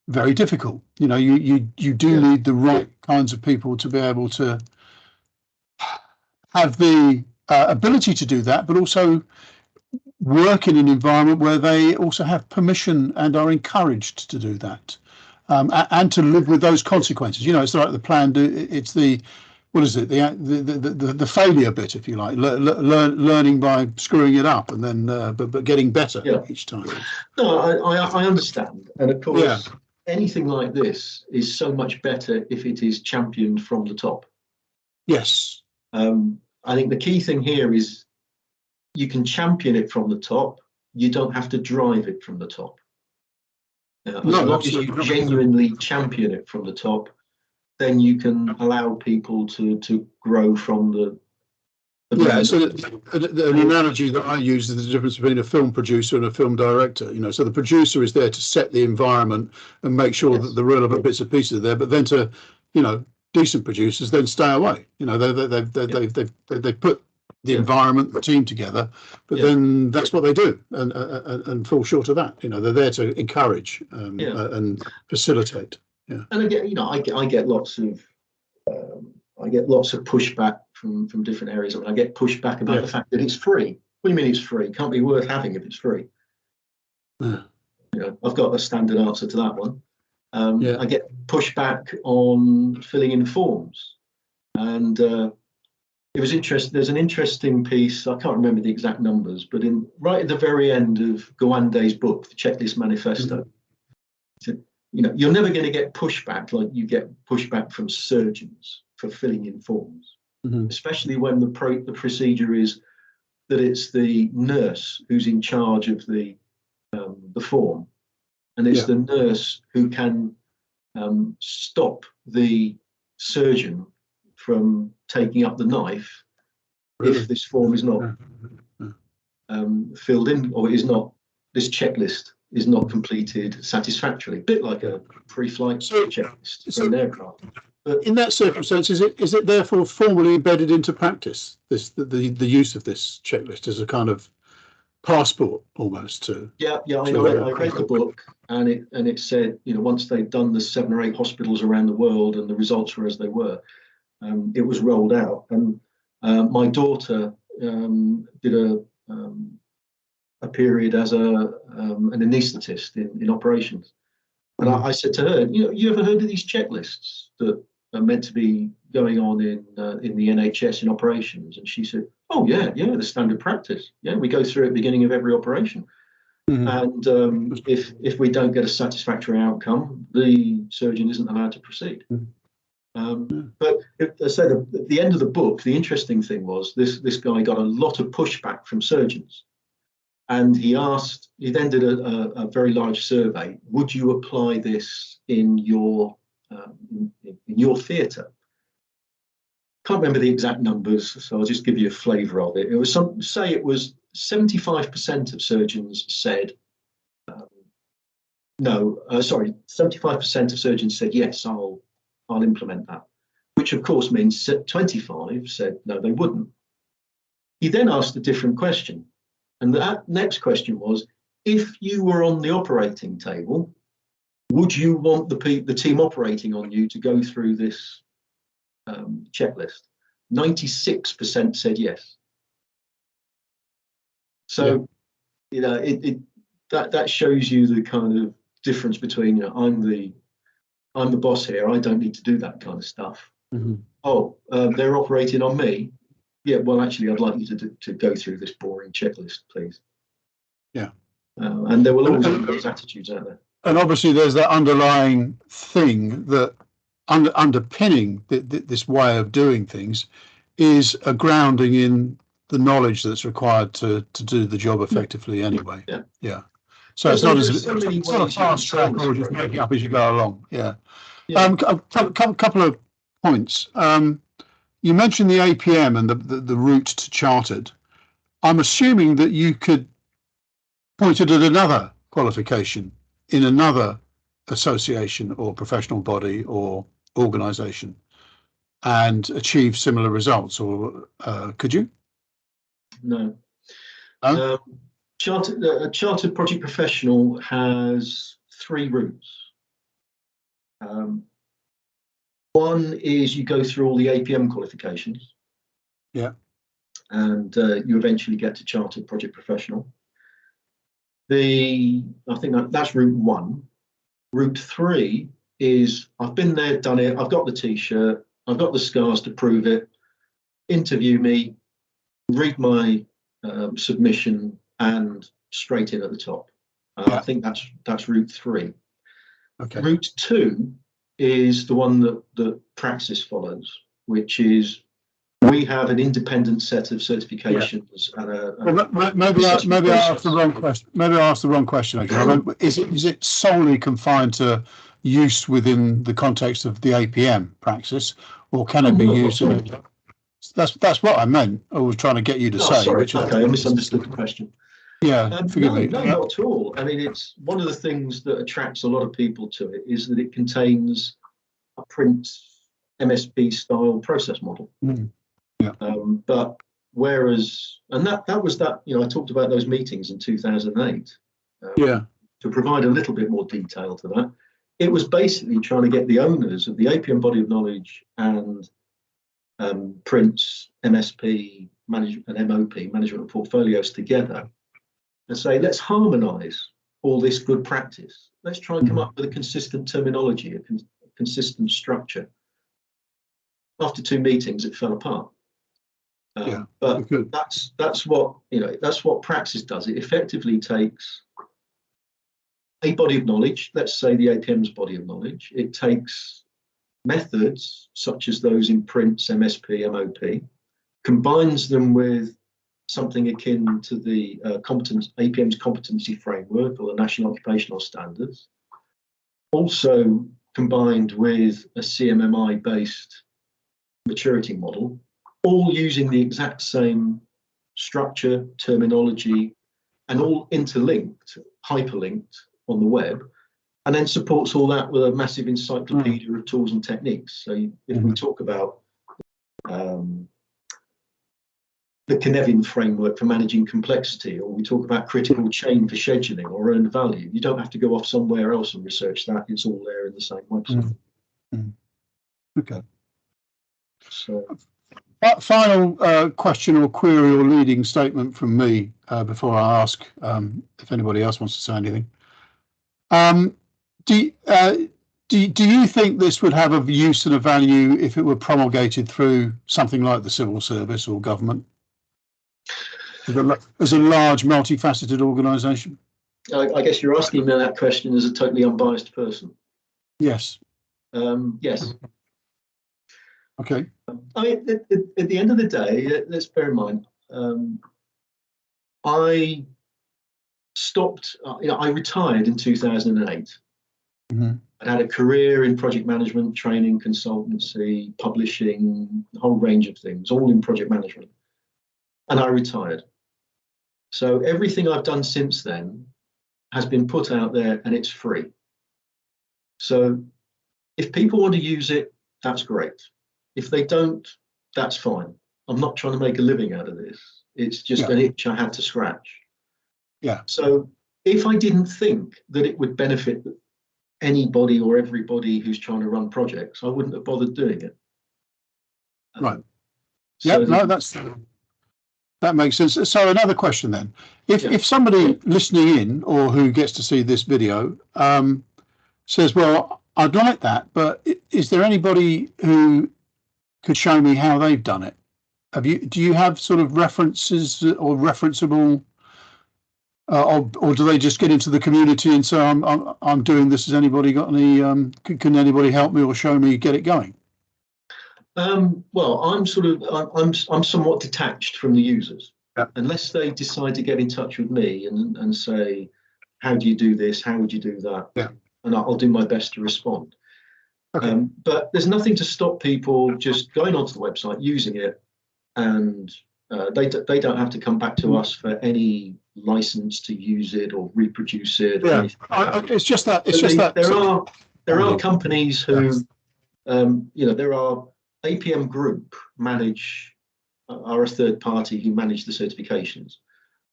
very difficult. You know, you do need the right kinds of people to be able to have the ability to do that, but also work in an environment where they also have permission and are encouraged to do that, and to live with those consequences. You know, it's like the plan. It's the what is it? The failure bit, if you like, learning by screwing it up, and then but getting better each time. No, I understand, and of course, anything like this is so much better if it is championed from the top. Yes. I think the key thing here is you can champion it from the top. You don't have to drive it from the top. As long as you genuinely champion it from the top, then you can allow people to grow from the so an analogy that I use is the difference between a film producer and a film director. You know, so the producer is there to set the environment and make sure that the relevant bits and pieces are there, but then to, you know, decent producers then stay away. You know, they put the environment, the team together, but then that's what they do and fall short of that. You know, they're there to encourage and facilitate. Yeah. And again, you know, I get lots of pushback from different areas. I mean, I get pushback about the fact that it's free. What do you mean it's free? It can't be worth having if it's free. You know, I've got a standard answer to that one. I get pushback on filling in forms, and it was interesting. There's an interesting piece. I can't remember the exact numbers, but right at the very end of Gawandé's book, the Checklist Manifesto, you know, you're never going to get pushback like you get pushback from surgeons for filling in forms, especially when the procedure is that it's the nurse who's in charge of the form, and it's the nurse who can stop the surgeon from taking up the knife if this form is not filled in, or is not, this checklist is not completed satisfactorily. A bit like a pre-flight checklist for an aircraft. But in that circumstance, is it therefore formally embedded into practice? The use of this checklist as a kind of passport almost to. I read the book, and it said, you know, once they'd done the 7 or 8 hospitals around the world and the results were as they were, it was rolled out. And my daughter did a period as an anaesthetist in operations, and I said to her, you know, you ever heard of these checklists that are meant to be going on in the NHS in operations? And she said, oh yeah, the standard practice. Yeah, we go through at the beginning of every operation. And if we don't get a satisfactory outcome, the surgeon isn't allowed to proceed. But at the end of the book, the interesting thing was this guy got a lot of pushback from surgeons, and he then did a very large survey. Would you apply this in your theatre? Can't remember the exact numbers, so I'll just give you a flavour of it. It was 75% of surgeons said no. 75% of surgeons said yes, I'll implement that, which of course means 25 said no, they wouldn't. He then asked a different question, and that next question was, if you were on the operating table, would you want the team operating on you to go through this checklist? 96% said yes. So, you know, that shows you the kind of difference between, you know, I'm the boss here. I don't need to do that kind of stuff. Oh, they're operating on me. Yeah, well, actually, I'd like you to go through this boring checklist, please. Yeah. And there will always be those attitudes out there. And obviously, there's that underlying thing that underpinning this way of doing things is a grounding in the knowledge that's required to do the job effectively anyway. Yeah. So it's not as if it's not a fast track or just making up as you go along. Yeah. A couple of points. You mentioned the APM and the route to chartered. I'm assuming that you could point it at another qualification in another association or professional body or organisation and achieve similar results, or could you? No. A chartered project professional has 3 routes. One is you go through all the APM qualifications. Yeah. And you eventually get to chartered project professional. I think that's route 1. Route 3 is I've been there, done it. I've got the T-shirt. I've got the scars to prove it. Interview me, read my submission, and straight in at the top. I think that's route 3. Okay. Route 2 is the one that Praxis follows, which is we have an independent set of certifications. And maybe I asked the wrong question. Maybe I asked the wrong question. Actually, is it solely confined to use within the context of the APM Praxis, or can it be used? That's what I meant. I was trying to get you to say. Sorry. Which I misunderstood the question. Yeah, forgive me. No, not at all. I mean, it's one of the things that attracts a lot of people to it is that it contains a print MSP style process model. Yeah. But whereas, and that was that, I talked about those meetings in 2008. To provide a little bit more detail to that, it was basically trying to get the owners of the APM body of knowledge and prints, MSP, management, and MOP, management of portfolios, together and say, let's harmonise all this good practice. Let's try and come up with a consistent terminology, a consistent structure. After 2 meetings, it fell apart. But that's what Praxis does. It effectively takes a body of knowledge, let's say the APM's body of knowledge. It takes methods such as those in prints, MSP, MOP, combines them with something akin to the APM's competency framework or the National Occupational Standards, also combined with a CMMI-based maturity model, all using the exact same structure, terminology, and all interlinked, hyperlinked on the web, and then supports all that with a massive encyclopedia of tools and techniques. So if we talk about the Cynefin framework for managing complexity, or we talk about critical chain for scheduling or earned value, you don't have to go off somewhere else and research that. It's all there in the same website. Okay. So, final question or query or leading statement from me before I ask if anybody else wants to say anything. Do you think this would have a use and a value if it were promulgated through something like the civil service or government, as a large, multifaceted organisation? I guess you're asking me that question as a totally unbiased person. Yes. Yes. Okay. I mean, at the end of the day, let's bear in mind, I stopped. I retired in 2008. I'd had a career in project management, training, consultancy, publishing, a whole range of things, all in project management. And I retired. So everything I've done since then has been put out there and it's free. So if people want to use it, that's great. If they don't, that's fine. I'm not trying to make a living out of this. It's just an itch I had to scratch. Yeah. So if I didn't think that it would benefit anybody or everybody who's trying to run projects, I wouldn't have bothered doing it. Right. That makes sense. So another question then, if somebody listening in or who gets to see this video says, well, I'd like that, but is there anybody who could show me how they've done it? Do you have sort of references or referenceable or do they just get into the community and say, I'm doing this? Has anybody got any? Can anybody help me or show me get it going? Well, I'm somewhat detached from the users. Yeah. Unless they decide to get in touch with me and say, how do you do this? How would you do that? Yeah. And I'll do my best to respond. Okay. But there's nothing to stop people just going onto the website, using it, and they don't have to come back to us for any license to use it or reproduce it. Yeah. Or anything. It's just that. There are companies who, there are APM Group are a third party who manage the certifications.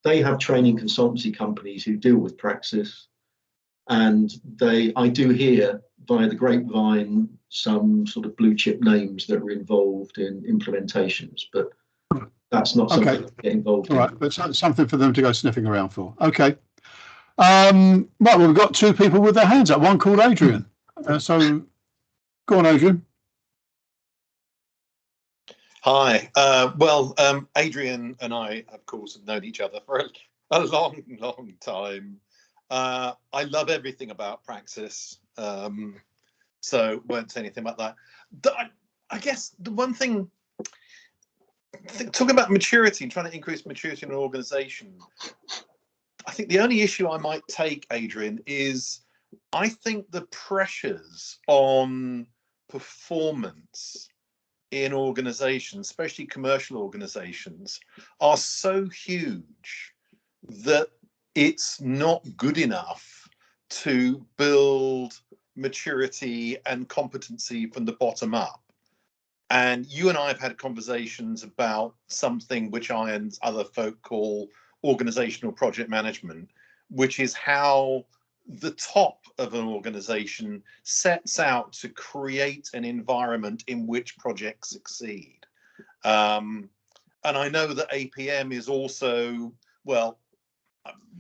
They have training consultancy companies who deal with Praxis, and I do hear via the grapevine some sort of blue chip names that are involved in implementations, but that's not something to get involved in. All right, but something for them to go sniffing around for. Okay. Right, well, we've got two people with their hands up. One called Adrian. So go on, Adrian. Hi. Adrian and I, of course, have known each other for a long, long time. I love everything about Praxis, so won't say anything about that. I guess the one thing, talking about maturity and trying to increase maturity in an organisation, I think the only issue I might take, Adrian, is I think the pressures on performance in organizations, especially commercial organizations, are so huge that it's not good enough to build maturity and competency from the bottom up. And you and I have had conversations about something which I and other folk call organizational project management, which is how the top of an organization sets out to create an environment in which projects succeed. And I know that APM is also, well,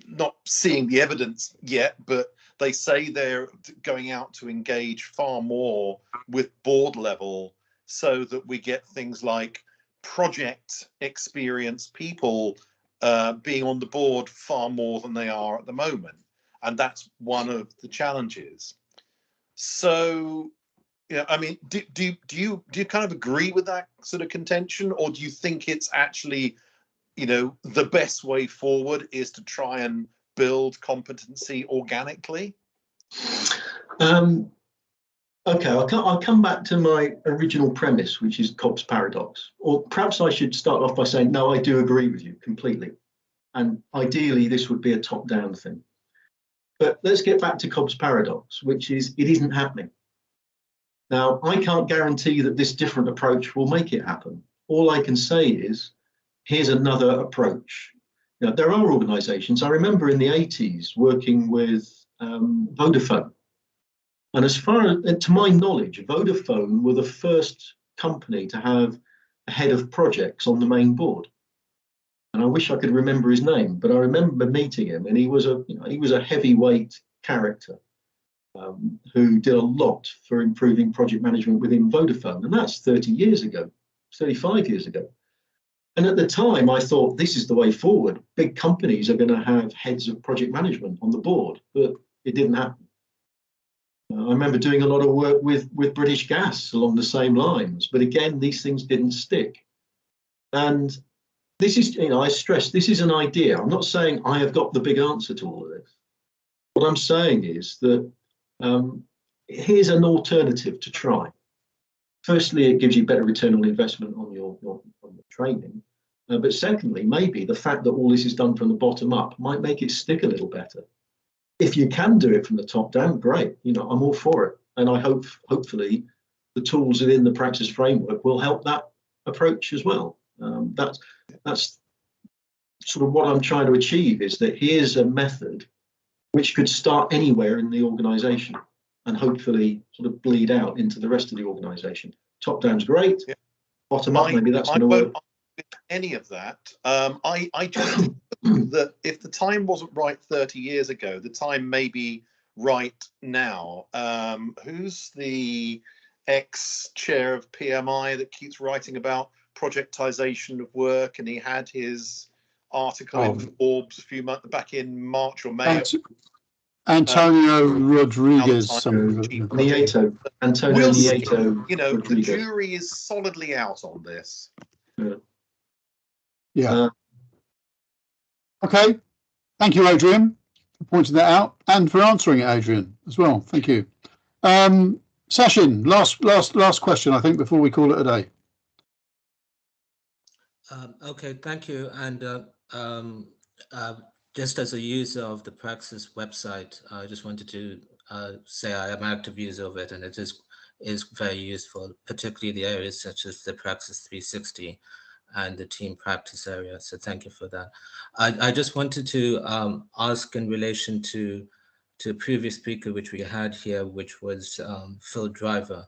not seeing the evidence yet, but they say they're going out to engage far more with board level so that we get things like project experience people being on the board far more than they are at the moment. And that's one of the challenges. So, I mean, do you kind of agree with that sort of contention, or do you think it's actually, the best way forward is to try and build competency organically? Okay, I'll come back to my original premise, which is Cobb's paradox. Or perhaps I should start off by saying, no, I do agree with you completely. And ideally, this would be a top-down thing. But let's get back to Cobb's paradox, which is it isn't happening. Now, I can't guarantee that this different approach will make it happen. All I can say is, here's another approach. There are organizations, I remember in the 80s working with Vodafone. And as far as, to my knowledge, Vodafone were the first company to have a head of projects on the main board. And I wish I could remember his name, but I remember meeting him, and he was a heavyweight character who did a lot for improving project management within Vodafone, and that's 30 years ago, 35 years ago. And at the time, I thought this is the way forward. Big companies are going to have heads of project management on the board, but it didn't happen. I remember doing a lot of work with British Gas along the same lines, but again, these things didn't stick. And this is, I stress, this is an idea. I'm not saying I have got the big answer to all of this. What I'm saying is that here's an alternative to try. Firstly, it gives you better return on investment on your training. But secondly, maybe the fact that all this is done from the bottom up might make it stick a little better. If you can do it from the top down, great. I'm all for it. And I hopefully the tools within the Praxis framework will help that approach as well. That's sort of what I'm trying to achieve, is that here's a method which could start anywhere in the organization and hopefully sort of bleed out into the rest of the organization. Top down's great. Yeah. Bottom up, maybe that's going to work. Any of that. I just think that if the time wasn't right 30 years ago, the time may be right now. Who's the ex-chair of PMI that keeps writing about projectization of work, and he had his article in Forbes a few months back in March or May. Antonio Rodriguez. Nieto. Antonio We'll Nieto. See. You know, Rodriguez. the jury is solidly out on this. Yeah. Okay. Thank you, Adrian, for pointing that out and for answering it, Adrian, as well. Thank you. Sachin, last question, I think, before we call it a day. Okay, thank you. And just as a user of the Praxis website, I just wanted to say I am an active user of it, and it is very useful, particularly the areas such as the Praxis 360 and the team practice area. So thank you for that. I just wanted to ask in relation to a previous speaker which we had here, which was Phil Driver,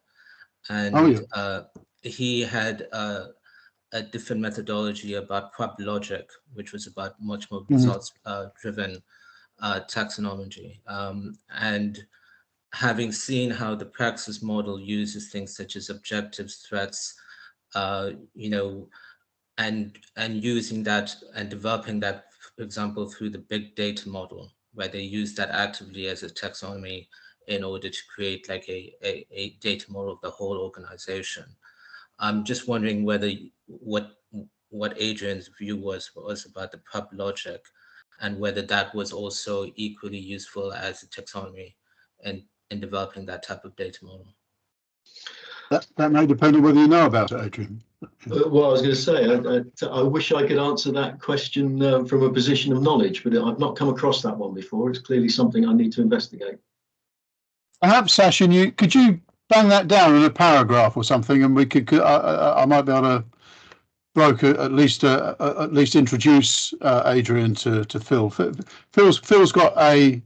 and he had a different methodology about prob logic, which was about much more results driven taxonomy. And having seen how the Praxis model uses things such as objectives, threats, you know, and using that and developing that, for example, through the big data model, where they use that actively as a taxonomy in order to create like a data model of the whole organization. I'm just wondering whether what Adrian's view was about the prob logic, and whether that was also equally useful as a taxonomy in developing that type of data model. That may depend on whether you know about it, Adrian. Well, I was going to say, I wish I could answer that question from a position of knowledge, but I've not come across that one before. It's clearly something I need to investigate. Perhaps, Sachin, could you bang that down in a paragraph or something, and we could. I might be able to broker at least introduce Adrian to Phil. Phil's got a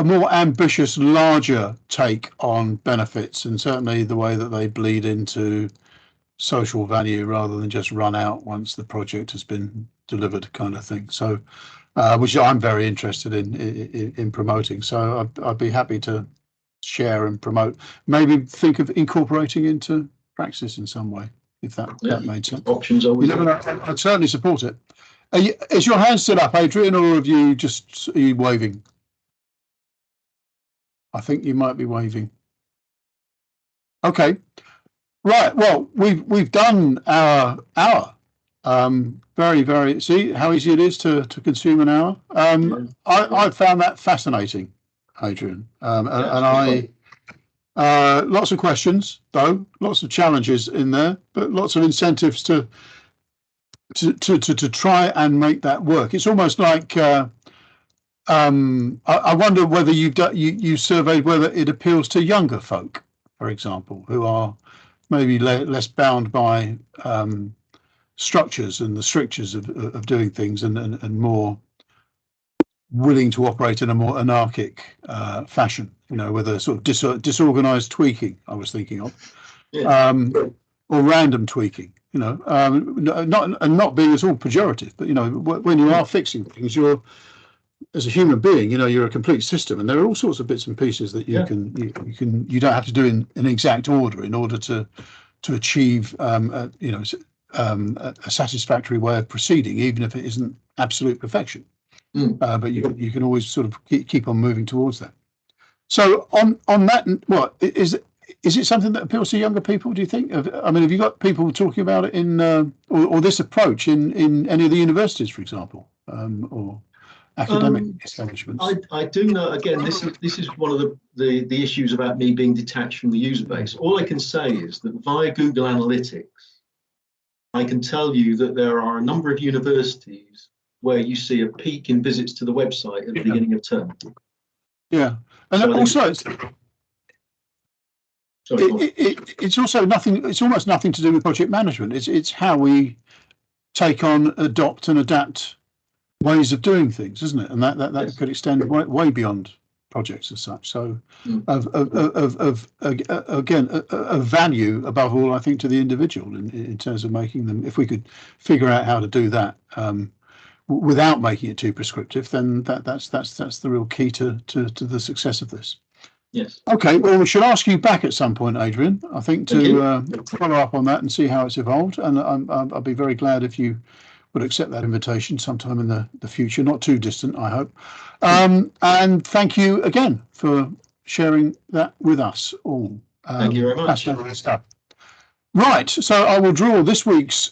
more ambitious, larger take on benefits, and certainly the way that they bleed into social value rather than just run out once the project has been delivered, kind of thing. So, which I'm very interested in promoting. So I'd be happy to share and promote. Maybe think of incorporating into Praxis in some way, if that made sense. Options always. I'd certainly support it. Is your hand still up, Adrian, or are you waving? I think you might be waving. Okay, right. Well, we've done our hour. Very. See how easy it is to consume an hour. I found that fascinating, Adrian, and lots of questions, though, lots of challenges in there, but lots of incentives to try and make that work. It's almost like I wonder whether you surveyed whether it appeals to younger folk, for example, who are maybe less bound by structures and the strictures of doing things, and more willing to operate in a more anarchic fashion, you know, with a sort of disorganized tweaking, I was thinking of, or random tweaking, you know, not being at all pejorative, but, you know, when you are fixing things, you're, as a human being, you know, you're a complete system, and there are all sorts of bits and pieces that you don't have to do in exact order in order to achieve, you know, a satisfactory way of proceeding, even if it isn't absolute perfection. But you can always sort of keep on moving towards that. So on that, what is it something that appeals to younger people, do you think? I mean, have you got people talking about it in or this approach in any of the universities, for example, or academic establishments? I do know. Again, this is one of the issues about me being detached from the user base. All I can say is that via Google Analytics, I can tell you that there are a number of universities where you see a peak in visits to the website at the beginning of term. Yeah, and so also it's also nothing. It's almost nothing to do with project management. It's how we take on, adopt, and adapt ways of doing things, isn't it? And that yes. could extend way beyond projects as such. So, again, of value above all, I think, to the individual in terms of making them. If we could figure out how to do that without making it too prescriptive, then that's the real key to the success of this. Yes. Okay, well, we should ask you back at some point, Adrian, I think, to follow up on that and see how it's evolved. And I'll be very glad if you would accept that invitation sometime in the future, not too distant, I hope. And thank you again for sharing that with us all. Thank you very much. Fascinating stuff. Right, so I will draw this week's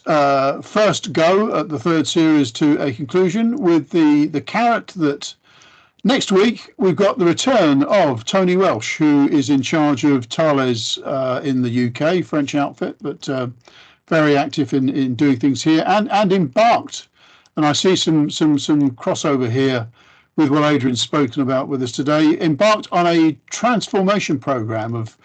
first go at the third series to a conclusion with the carrot that next week we've got the return of Tony Welsh, who is in charge of Thales in the UK, French outfit, but very active in doing things here and embarked. And I see some crossover here with what Adrian's spoken about with us today, embarked on a transformation program of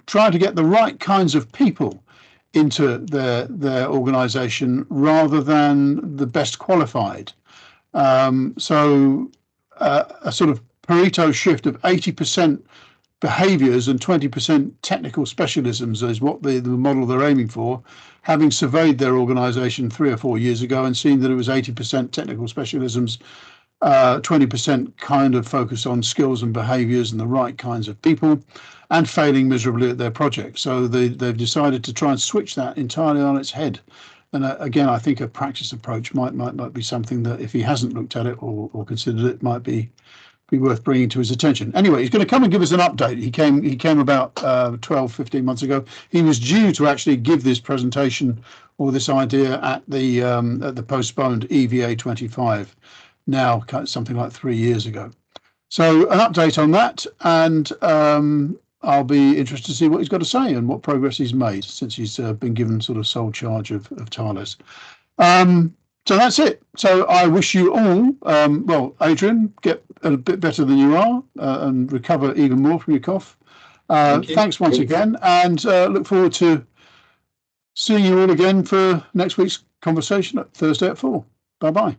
trying to get the right kinds of people into their organisation rather than the best qualified. So a sort of Pareto shift of 80% behaviours and 20% technical specialisms is what the model they're aiming for, having surveyed their organisation 3 or 4 years ago and seen that it was 80% technical specialisms, 20% kind of focus on skills and behaviours and the right kinds of people, and failing miserably at their project. So they've decided to try and switch that entirely on its head. And again, I think a Praxis approach might be something that, if he hasn't looked at it or considered it, might be worth bringing to his attention. Anyway, he's going to come and give us an update. He came about 12, 15 months ago. He was due to actually give this presentation or this idea at the postponed EVA 25, now something like 3 years ago. So an update on that, and I'll be interested to see what he's got to say and what progress he's made since he's been given sort of sole charge of Thales. So that's it. So I wish you all, well, Adrian, get a bit better than you are and recover even more from your cough. Thanks once again, and look forward to seeing you all again for next week's conversation at Thursday at 4. Bye-bye.